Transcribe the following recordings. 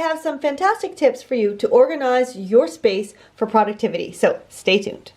have some fantastic tips for you to organize your space for productivity. So stay tuned.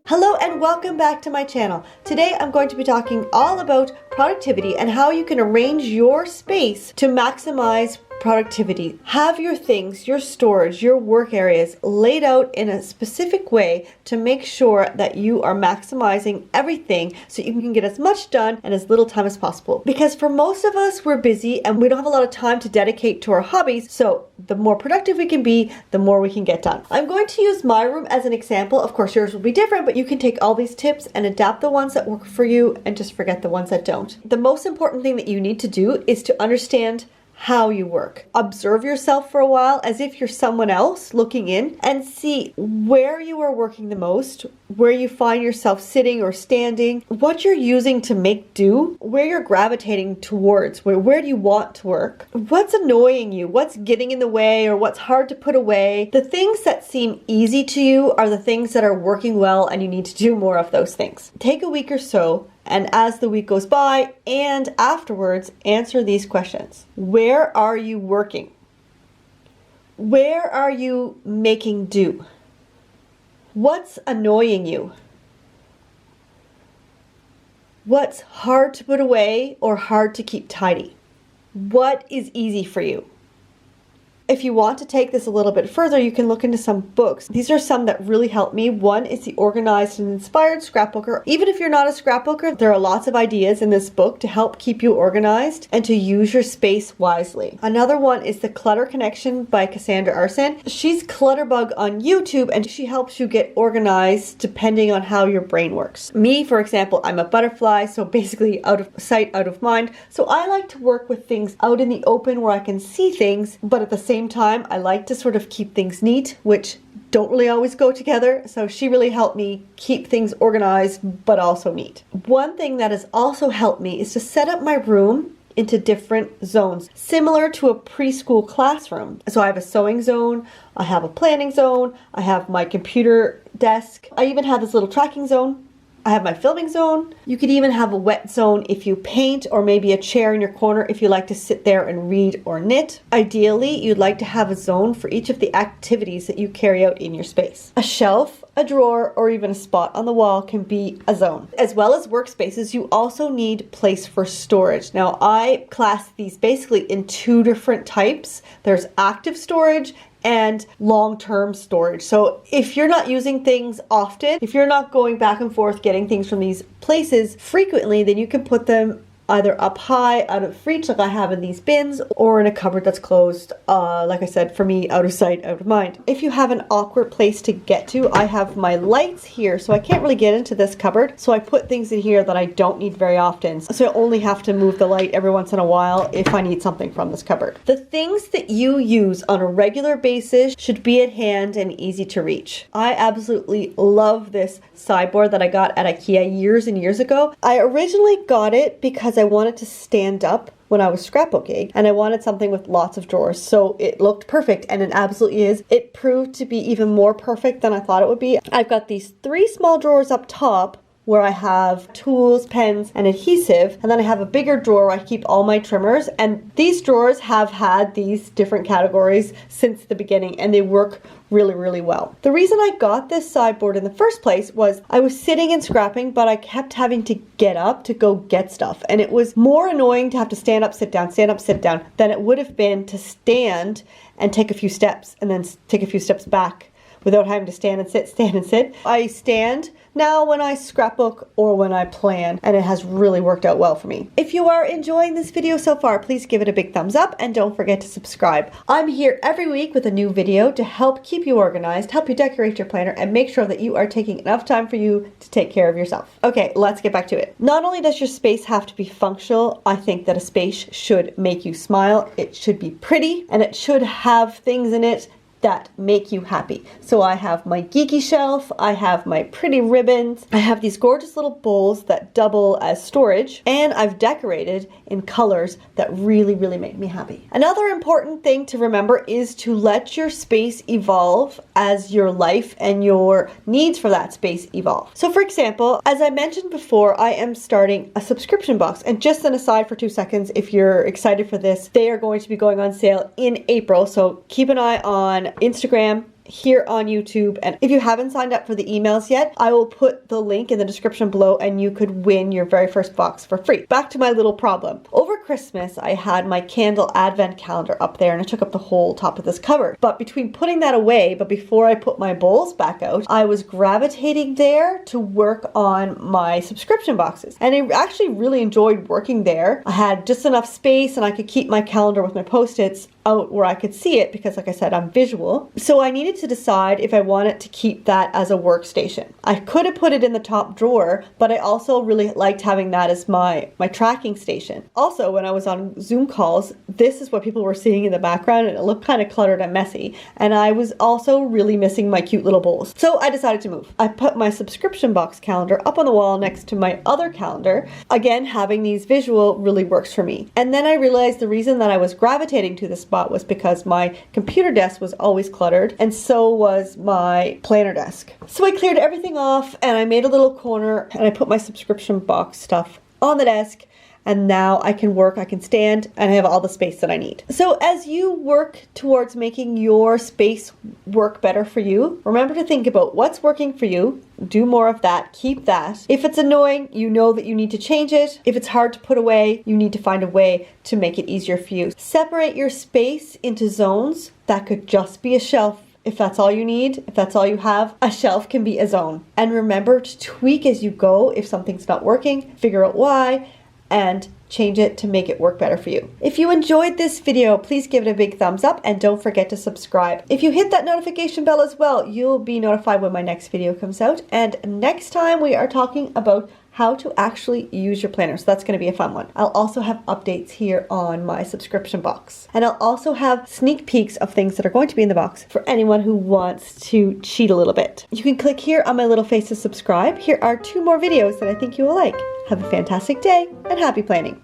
Hello and welcome back to my channel. Today I'm going to be talking all about productivity and how you can arrange your space to maximize productivity. Have your things, your storage, your work areas laid out in a specific way to make sure that you are maximizing everything so you can get as much done in as little time as possible. Because for most of us, we're busy and we don't have a lot of time to dedicate to our hobbies, so the more productive we can be, the more we can get done. I'm going to use my room as an example. Of course, yours will be different, but you can take all these tips and adapt the ones that work for you and just forget the ones that don't. The most important thing that you need to do is to understand how you work. Observe yourself for a while as if you're someone else looking in and see where you are working the most, where you find yourself sitting or standing, what you're using to make do, where you're gravitating towards, where do you want to work, what's annoying you, what's getting in the way or what's hard to put away. The things that seem easy to you are the things that are working well and you need to do more of those things. Take a week or so, and as the week goes by and afterwards, answer these questions. Where are you working? Where are you making do? What's annoying you? What's hard to put away or hard to keep tidy? What is easy for you? If you want to take this a little bit further, you can look into some books. These are some that really help me. One is the Organized and Inspired Scrapbooker. Even if you're not a scrapbooker, there are lots of ideas in this book to help keep you organized and to use your space wisely. Another one is The Clutter Connection by Cassandra Arson. She's Clutterbug on YouTube and she helps you get organized depending on how your brain works. Me, for example, I'm a butterfly, so basically out of sight, out of mind. So I like to work with things out in the open where I can see things, but at the same time, I like to sort of keep things neat, which don't really always go together. So she really helped me keep things organized, but also neat. One thing that has also helped me is to set up my room into different zones, similar to a preschool classroom. So I have a sewing zone, I have a planning zone, I have my computer desk, I even have this little tracking zone. I have my filming zone. You could even have a wet zone if you paint, or maybe a chair in your corner if you like to sit there and read or knit. Ideally, you'd like to have a zone for each of the activities that you carry out in your space. A shelf, a drawer, or even a spot on the wall can be a zone. As well as workspaces, you also need place for storage. Now, I class these basically in two different types. There's active storage and long-term storage. So if you're not using things often, if you're not going back and forth getting things from these places frequently, then you can put them either up high, out of reach, like I have in these bins, or in a cupboard that's closed, like I said, for me, out of sight, out of mind. If you have an awkward place to get to, I have my lights here, so I can't really get into this cupboard, so I put things in here that I don't need very often. So I only have to move the light every once in a while if I need something from this cupboard. The things that you use on a regular basis should be at hand and easy to reach. I absolutely love this sideboard that I got at IKEA years and years ago. I originally got it because I wanted to stand up when I was scrapbooking and I wanted something with lots of drawers, so it looked perfect, and it absolutely is. It proved to be even more perfect than I thought it would be. I've got these 3 small drawers up top where I have tools, pens, and adhesive, and then I have a bigger drawer where I keep all my trimmers, and these drawers have had these different categories since the beginning and they work really, really well. The reason I got this sideboard in the first place was I was sitting and scrapping, but I kept having to get up to go get stuff, and it was more annoying to have to stand up, sit down than it would have been to stand and take a few steps and then take a few steps back without having to stand and sit. I stand now when I scrapbook or when I plan, and it has really worked out well for me. If you are enjoying this video so far, please give it a big thumbs up and don't forget to subscribe. I'm here every week with a new video to help keep you organized, help you decorate your planner, and make sure that you are taking enough time for you to take care of yourself. Okay, let's get back to it. Not only does your space have to be functional, I think that a space should make you smile. It should be pretty, and it should have things in it that make you happy. So I have my geeky shelf, I have my pretty ribbons, I have these gorgeous little bowls that double as storage, and I've decorated in colors that really, really make me happy. Another important thing to remember is to let your space evolve as your life and your needs for that space evolve. So for example, as I mentioned before, I am starting a subscription box. And just an aside for 2 seconds, if you're excited for this, they are going to be going on sale in April. So keep an eye on Instagram, here on YouTube, and if you haven't signed up for the emails yet, I will put the link in the description below and you could win your very first box for free. Back to my little problem. Over Christmas, I had my candle advent calendar up there and it took up the whole top of this cover. But between putting that away, but before I put my bowls back out, I was gravitating there to work on my subscription boxes. And I actually really enjoyed working there. I had just enough space and I could keep my calendar with my post-its out where I could see it because, like I said, I'm visual. So I needed to decide if I wanted to keep that as a workstation. I could have put it in the top drawer, but I also really liked having that as my tracking station. Also, when I was on Zoom calls, this is what people were seeing in the background and it looked kind of cluttered and messy. And I was also really missing my cute little bowls. So I decided to move. I put my subscription box calendar up on the wall next to my other calendar. Again, having these visual really works for me. And then I realized the reason that I was gravitating to this spot was because my computer desk was always cluttered and so was my planner desk. So I cleared everything off and I made a little corner and I put my subscription box stuff on the desk, and now I can work, I can stand, and I have all the space that I need. So as you work towards making your space work better for you, remember to think about what's working for you, do more of that, keep that. If it's annoying, you know that you need to change it. If it's hard to put away, you need to find a way to make it easier for you. Separate your space into zones. That could just be a shelf. If that's all you need, if that's all you have, a shelf can be a zone. And remember to tweak as you go. If something's not working, figure out why, and change it to make it work better for you. If you enjoyed this video, please give it a big thumbs up and don't forget to subscribe. If you hit that notification bell as well, you'll be notified when my next video comes out. And next time we are talking about how to actually use your planner. So that's going to be a fun one. I'll also have updates here on my subscription box. And I'll also have sneak peeks of things that are going to be in the box for anyone who wants to cheat a little bit. You can click here on my little face to subscribe. Here are 2 more videos that I think you will like. Have a fantastic day and happy planning.